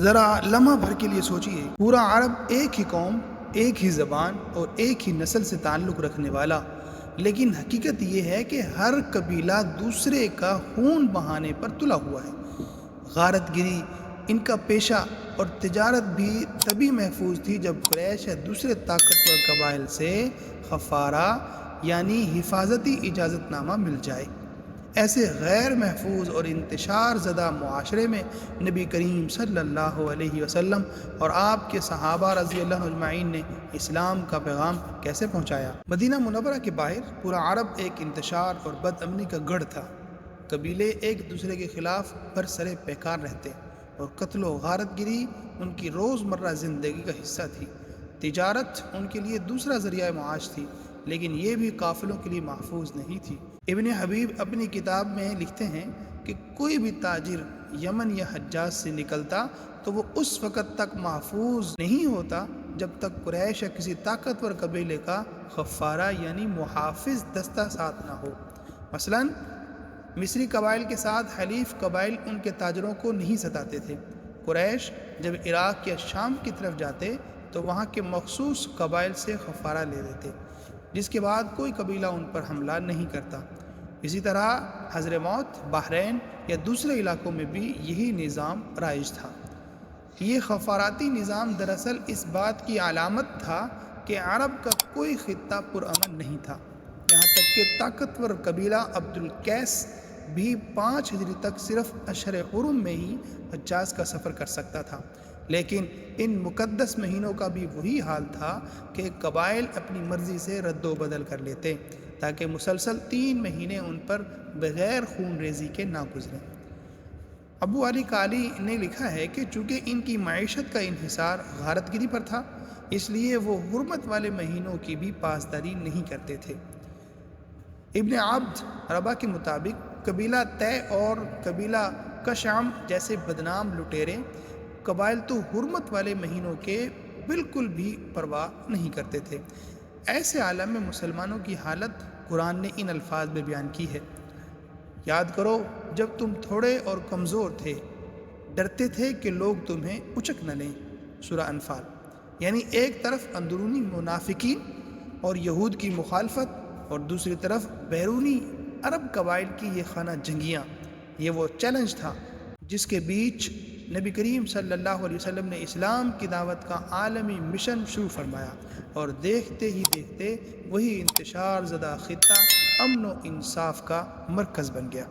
ذرا لمحہ بھر کے لیے سوچئے، پورا عرب ایک ہی قوم، ایک ہی زبان اور ایک ہی نسل سے تعلق رکھنے والا، لیکن حقیقت یہ ہے کہ ہر قبیلہ دوسرے کا خون بہانے پر تلا ہوا ہے۔ غارت گری ان کا پیشہ اور تجارت بھی تبھی محفوظ تھی جب قریش یا دوسرے طاقتور قبائل سے خفارہ یعنی حفاظتی اجازت نامہ مل جائے۔ ایسے غیر محفوظ اور انتشار زدہ معاشرے میں نبی کریم صلی اللہ علیہ وسلم اور آپ کے صحابہ رضی اللہ عنہ اجمعین نے اسلام کا پیغام کیسے پہنچایا؟ مدینہ منورہ کے باہر پورا عرب ایک انتشار اور بد امنی کا گڑھ تھا۔ قبیلے ایک دوسرے کے خلاف برسر پیکار رہتے اور قتل و غارت گری ان کی روزمرہ زندگی کا حصہ تھی۔ تجارت ان کے لیے دوسرا ذریعہ معاش تھی، لیکن یہ بھی قافلوں کے لیے محفوظ نہیں تھی۔ ابن حبیب اپنی کتاب میں لکھتے ہیں کہ کوئی بھی تاجر یمن یا حجاز سے نکلتا تو وہ اس وقت تک محفوظ نہیں ہوتا جب تک قریش یا کسی طاقتور قبیلے کا خفارہ یعنی محافظ دستہ ساتھ نہ ہو۔ مثلا مصری قبائل کے ساتھ حلیف قبائل ان کے تاجروں کو نہیں ستاتے تھے۔ قریش جب عراق یا شام کی طرف جاتے تو وہاں کے مخصوص قبائل سے خفارہ لے لیتے، جس کے بعد کوئی قبیلہ ان پر حملہ نہیں کرتا۔ اسی طرح حضرموت، بحرین یا دوسرے علاقوں میں بھی یہی نظام رائج تھا۔ یہ خفاراتی نظام دراصل اس بات کی علامت تھا کہ عرب کا کوئی خطہ پرامن نہیں تھا، یہاں تک کہ طاقتور قبیلہ عبد القیس بھی 5 ہجری تک صرف اشہر حرم میں ہی حجاز کا سفر کر سکتا تھا۔ لیکن ان مقدس مہینوں کا بھی وہی حال تھا کہ قبائل اپنی مرضی سے رد و بدل کر لیتے تاکہ مسلسل 3 مہینے ان پر بغیر خون ریزی کے نہ گزریں۔ ابو علی قالی نے لکھا ہے کہ چونکہ ان کی معیشت کا انحصار غارت گری پر تھا، اس لیے وہ حرمت والے مہینوں کی بھی پاسداری نہیں کرتے تھے۔ ابن عبد ربا کے مطابق قبیلہ طے اور قبیلہ کشعم جیسے بدنام لٹیرے قبائل تو حرمت والے مہینوں کے بالکل بھی پرواہ نہیں کرتے تھے۔ ایسے عالم میں مسلمانوں کی حالت قرآن نے ان الفاظ میں بیان کی ہے: یاد کرو جب تم تھوڑے اور کمزور تھے، ڈرتے تھے کہ لوگ تمہیں اچک نہ لیں۔ سورہ انفال۔ یعنی ایک طرف اندرونی منافقین اور یہود کی مخالفت اور دوسری طرف بیرونی عرب قبائل کی یہ خانہ جنگیاں، یہ وہ چیلنج تھا جس کے بیچ نبی کریم صلی اللہ علیہ وسلم نے اسلام کی دعوت کا عالمی مشن شروع فرمایا، اور دیکھتے ہی دیکھتے وہی انتشار زدہ خطہ امن و انصاف کا مرکز بن گیا۔